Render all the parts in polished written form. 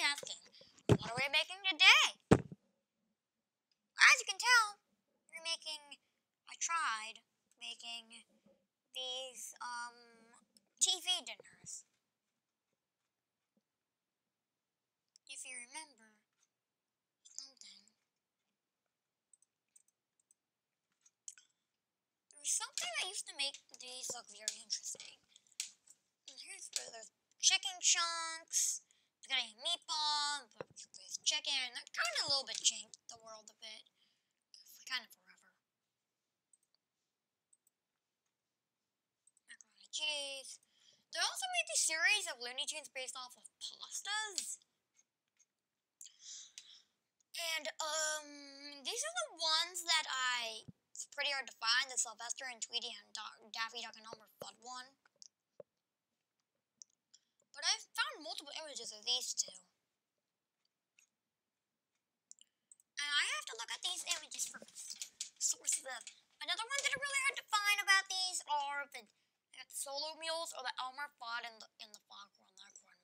be asking, what are we making today? As you can tell, I tried making these, TV dinners. If you remember something. There was something that used to make these look very interesting. And there's chicken chunks, it's got a meatball, there's chicken, that kind of a little bit changed the world a bit. Kind of forever. Macaroni and cheese. They also made this series of Looney Tunes based off of pastas. And, these are the ones that it's pretty hard to find, the Sylvester and Tweety and Daffy Duck and Elmer Fudd one. But I've found multiple images of these two. And I have to look at these images first. Sources of. Another one that are really hard to find about these are the Solo Mules or the Elmer Fudd and the Foghorn Leghorn one.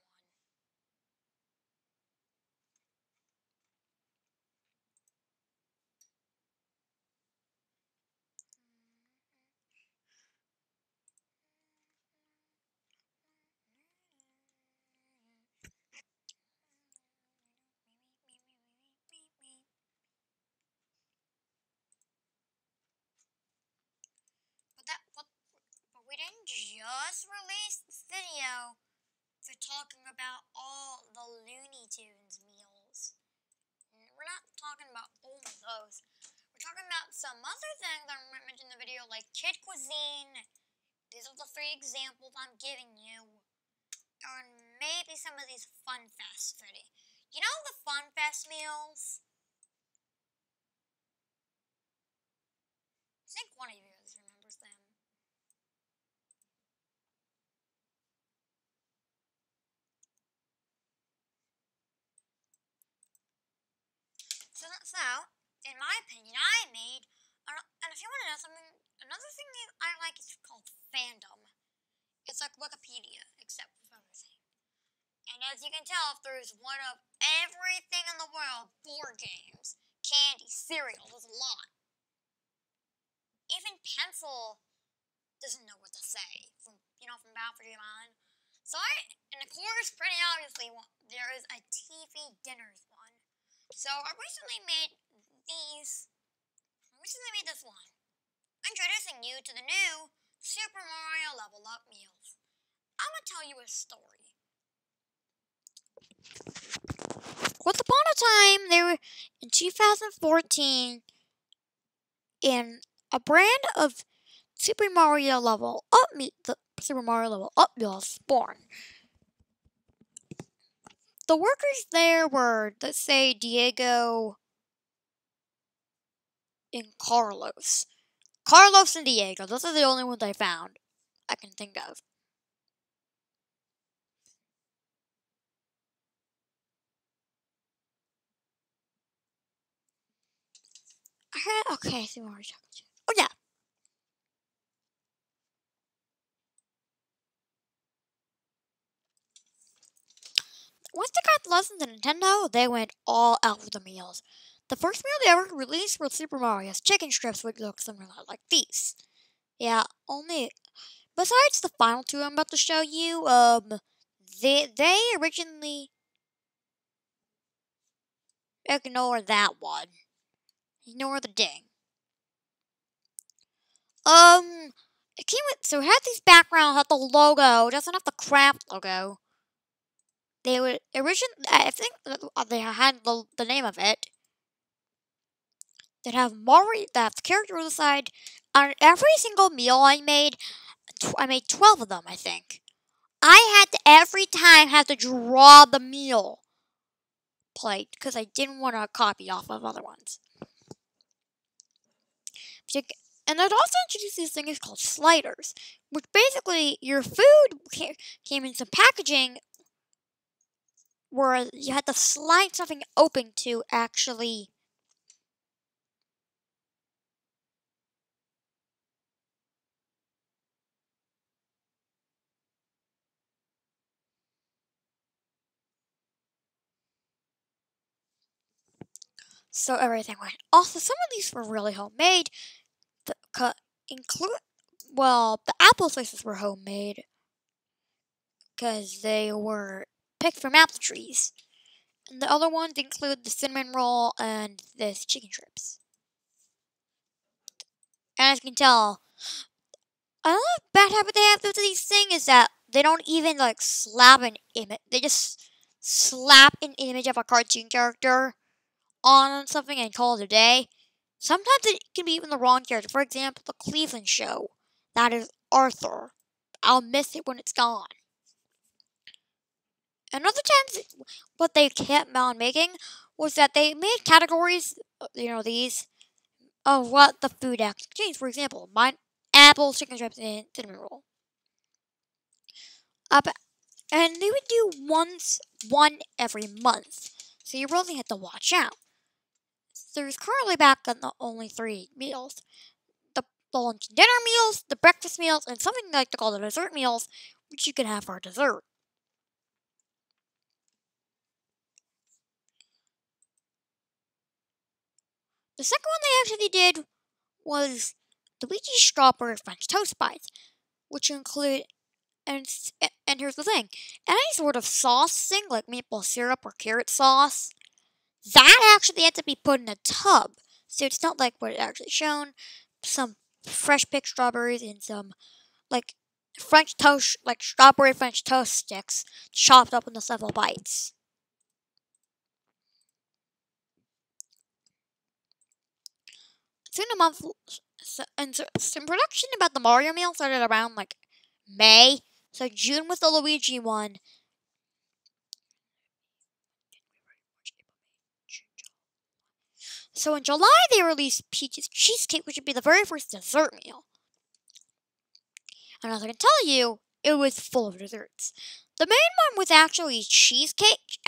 But we didn't just release this video for talking about all the Looney Tunes meals. We're not talking about only those. We're talking about some other things that I mentioned in the video, like kid cuisine. These are the 3 examples I'm giving you. Or maybe some of these Fun Fest food. You know the Fun Fest meals? I think one of you guys remembers them. So, in my opinion, I made, and if you want to know something, another thing that I like is called fandom. It's like Wikipedia, except for everything. And as you can tell, if there's one of everything in the world, board games, candy, cereal, there's a lot. Even Pencil doesn't know what to say from Battlefield Online. So and of course, pretty obviously, there is a TV dinners one. So I recently made this one. Introducing you to the new Super Mario Level Up meals. I'm gonna tell you a story. Once upon a time, there were in 2014, in a brand of Super Mario Level Up meals born. The workers there were, let's say, Diego and Carlos. Carlos and Diego. Those are the only ones I found. I can think of. Okay, I see what we're talking about. Oh, yeah. Once they got the license to Nintendo, they went all out for the meals. The first meal they ever released was Super Mario's chicken strips, which look something like these. Yeah, only besides the final 2 I'm about to show you, they originally ignore that one. Ignore the ding. It came with, so it had these backgrounds, had the logo, it doesn't have the Kraft logo. They would originally, I think they had the name of it. They'd have Mario, that character on the side. On every single meal I made 12 of them, I think. I had to every time have to draw the meal plate because I didn't want to copy off of other ones. And I'd also introduce these things called sliders, which basically your food came in some packaging where you had to slide something open to actually So everything went. Also, some of these were really homemade. The apple slices were homemade because they were picked from apple trees. And the other ones include the cinnamon roll and this chicken strips. And as you can tell, another bad habit they have with these things is that they don't even like slap an image. They just slap an image of a cartoon character on something and call it a day. Sometimes it can be even the wrong character. For example, the Cleveland Show. That is Arthur. I'll miss it when it's gone. And other times, what they kept on making was that they made categories, these, of what the food actually contains. For example, mine, apple, chicken strips, and cinnamon roll. And they would do one every month. So you really had to watch out. There's currently back on the only 3 meals. The lunch and dinner meals, the breakfast meals, and something I like to call the dessert meals, which you can have for dessert. The second one they actually did was the Luigi Strawberry French Toast Bites, which include, and here's the thing, any sort of sauce thing, like maple syrup or carrot sauce, that actually had to be put in a tub. So it's not like what it actually shown. Some fresh picked strawberries and some like French toast, like strawberry French toast sticks, chopped up into several bites. Soon a month, some production about the Mario meal started around like May. So June was the Luigi one. So in July they released Peach's Cheesecake, which would be the very first dessert meal. And as I can tell you, it was full of desserts. The main one was actually cheesecake.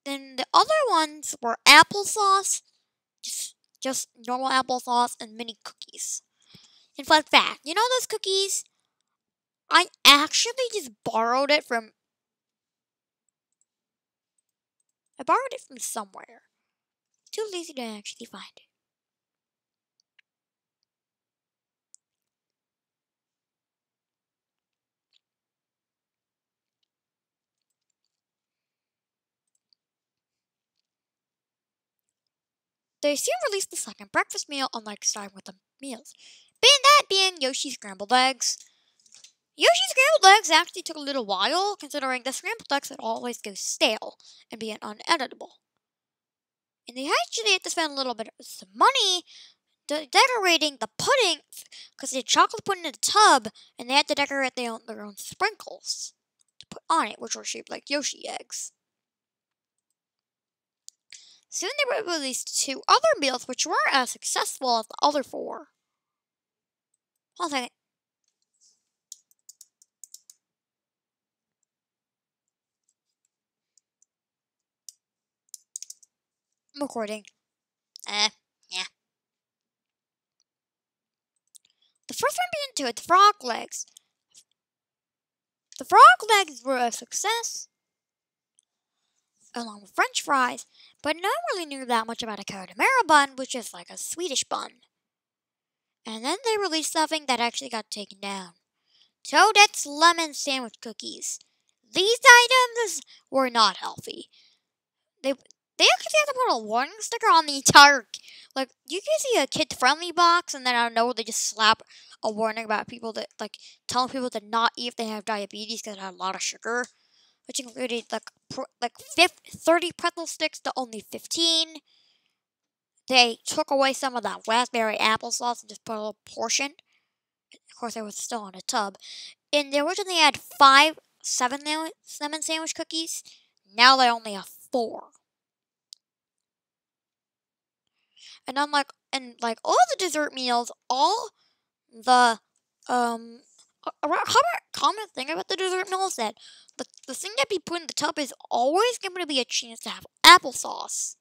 Then the other ones were applesauce, just normal applesauce, and mini cookies. And fun fact, you know those cookies? I actually just borrowed it from. I borrowed it from somewhere. Too lazy to actually find it. They soon released the second breakfast meal, unlike starting with the meals. Being Yoshi's scrambled eggs. Yoshi's scrambled eggs actually took a little while, considering the scrambled eggs would always go stale and be uneditable. And they actually had to spend a little bit of some money decorating the pudding, because they had chocolate pudding in a tub, and they had to decorate their own sprinkles to put on it, which were shaped like Yoshi eggs. Soon they released 2 other meals, which weren't as successful as the other 4. Hold on a second. I'm recording. Yeah. The first one being to it, the frog legs. The frog legs were a success, along with French fries, but no one really knew that much about a carbonara bun, which is like a Swedish bun. And then they released something that actually got taken down. Toadette's lemon sandwich cookies. These items were not healthy. They actually had to put a warning sticker on the entire. Like, you can see a kid-friendly box, and then out of nowhere they just slap a warning about people that, like, telling people to not eat if they have diabetes because it had a lot of sugar, which included, like 30 pretzel sticks to only 15. They took away some of that raspberry applesauce and just put a little portion. Of course, it was still in a tub. And they originally had 5 lemon sandwich cookies. Now they only have 4. And unlike all the dessert meals, all the common thing about the dessert meal is that the thing that be put in the tub is always going to be a chance to have applesauce.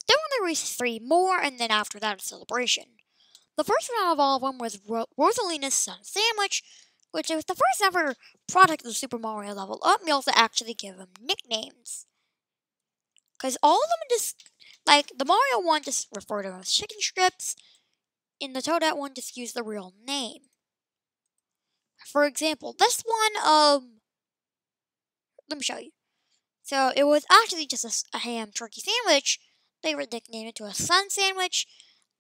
Then when they released 3 more, and then after that a celebration. The first one out of all of them was Rosalina's Sun Sandwich, which was the first ever product of the Super Mario Level Up meals to actually give them nicknames. Because all of them just, like, the Mario one just referred to them as chicken strips, and the Toadette one just used the real name. For example, this one, let me show you. So it was actually just a ham turkey sandwich. They were nicknamed it to a sun sandwich,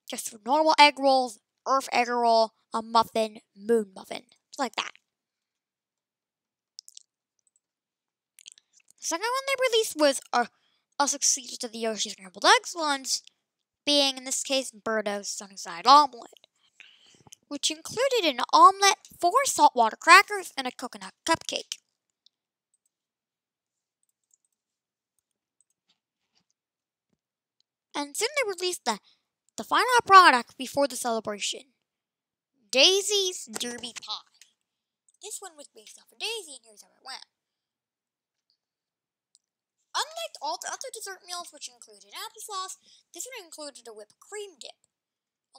just for normal egg rolls, earth egg roll, a muffin, moon muffin. It's like that. The second one they released was a successor to the Yoshi Scrambled Eggs ones, being in this case Birdo's Sunnyside Omelette, which included an omelette, 4 saltwater crackers, and a coconut cupcake. And soon they released the final product before the celebration, Daisy's Derby Pie. This one was based off of Daisy, and here's how it went. Unlike all the other dessert meals, which included applesauce, this one included a whipped cream dip,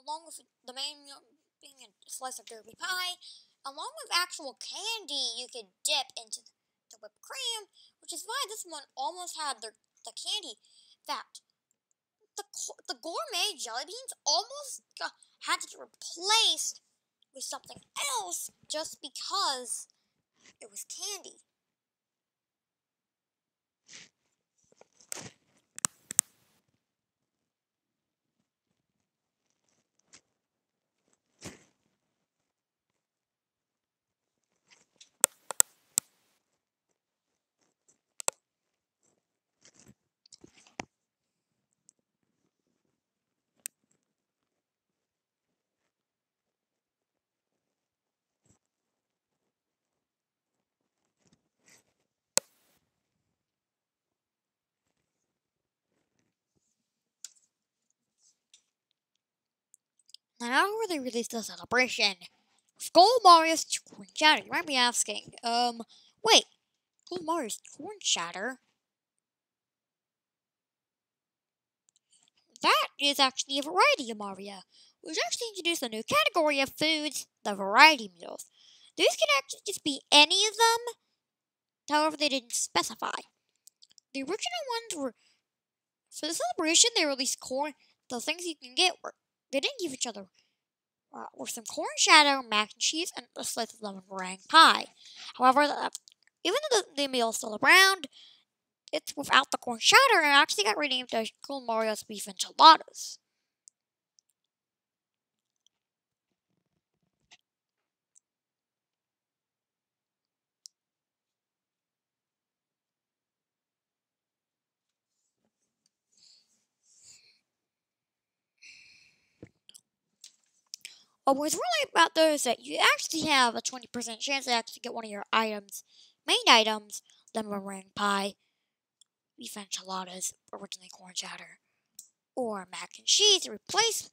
along with the main meal being a slice of Derby pie, along with actual candy you could dip into the whipped cream, which is why this one almost had the candy. In fact, the gourmet jelly beans almost had to get replaced with something else just because it was candy. Now where they released the celebration. Gold Mario's corn shatter. You might be asking, wait, Gold Mario's corn shatter? That is actually a variety of Mario, which actually introduced a new category of foods, the variety meals. These can actually just be any of them, however they didn't specify. The original ones were, for the celebration they released corn, the things you can get were, they didn't give each other, were some corn shadow, mac and cheese, and a slice of lemon meringue pie. However, even though the meal is still around, it's without the corn shatter and actually got renamed as Gold Mario's Beef Enchiladas. What's really about those is that you actually have a 20% chance to actually get one of your items, main items, lemon meringue pie, beef enchiladas, originally corn chowder, or mac and cheese replaced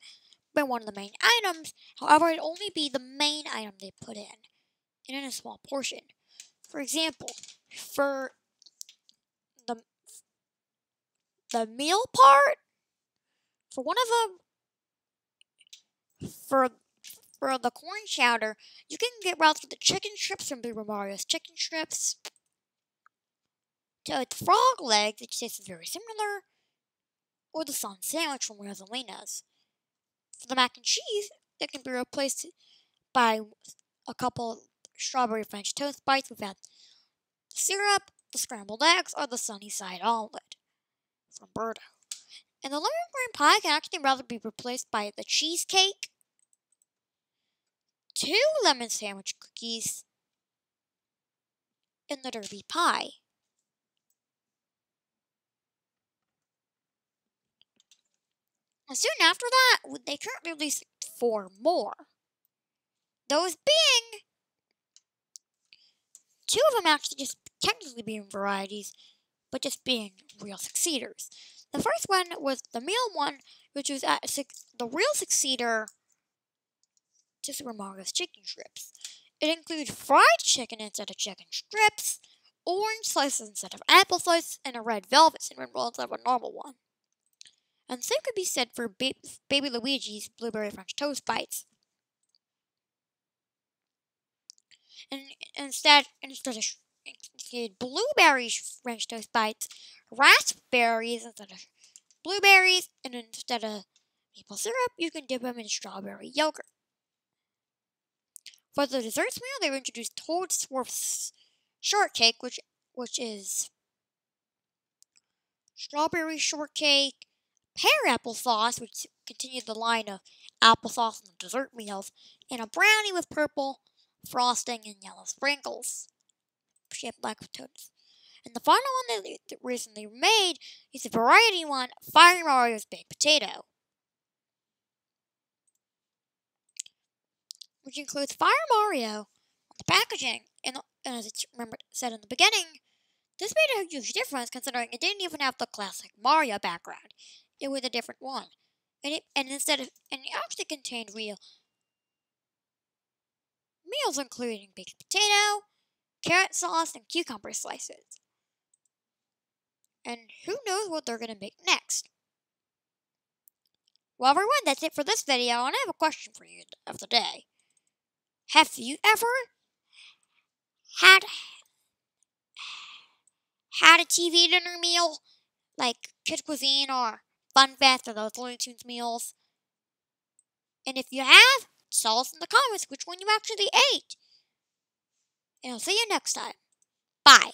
by one of the main items. However, it'd only be the main item they put in, and in a small portion. For example, for the meal part, for one of them, for the corn chowder, you can get rather the chicken strips from Super Mario's Chicken Strips, to the frog leg that tastes very similar, or the sun sandwich from Rosalina's. For the mac and cheese, it can be replaced by a couple strawberry French toast bites without syrup, the scrambled eggs, or the Sunnyside Omelette from Birdo. And the lemon meringue pie can actually rather be replaced by the cheesecake, 2 lemon sandwich cookies, and the Derby pie. And soon after that, they currently released 4 more. Those being 2 of them actually just technically being varieties, but just being real succeeders. The first one was the meal one, which was the real succeeder to Super Mario's Chicken Strips. It included fried chicken instead of chicken strips, orange slices instead of apple slices, and a red velvet cinnamon roll instead of a normal one. And the same could be said for Baby Luigi's Blueberry French Toast Bites. And instead of blueberry French Toast Bites, raspberries instead of blueberries, and instead of maple syrup, you can dip them in strawberry yogurt. For the desserts meal, they've introduced Toad Swarf's shortcake, which is strawberry shortcake, pear applesauce, which continues the line of applesauce in the dessert meals, and a brownie with purple frosting and yellow sprinkles, shaped like potatoes. And the final one they recently made is a variety one, Fire Mario's Baked Potato, which includes Fire Mario on the packaging. And as it's said in the beginning, this made a huge difference considering it didn't even have the classic Mario background. It was a different one, and it actually contained real meals, including baked potato, carrot sauce, and cucumber slices. And who knows what they're gonna make next? Well, everyone, that's it for this video, and I have a question for you of the day. Have you ever had a TV dinner meal like Kid Cuisine or Fun Fest or those Looney Tunes meals? And if you have, tell us in the comments which one you actually ate. And I'll see you next time. Bye.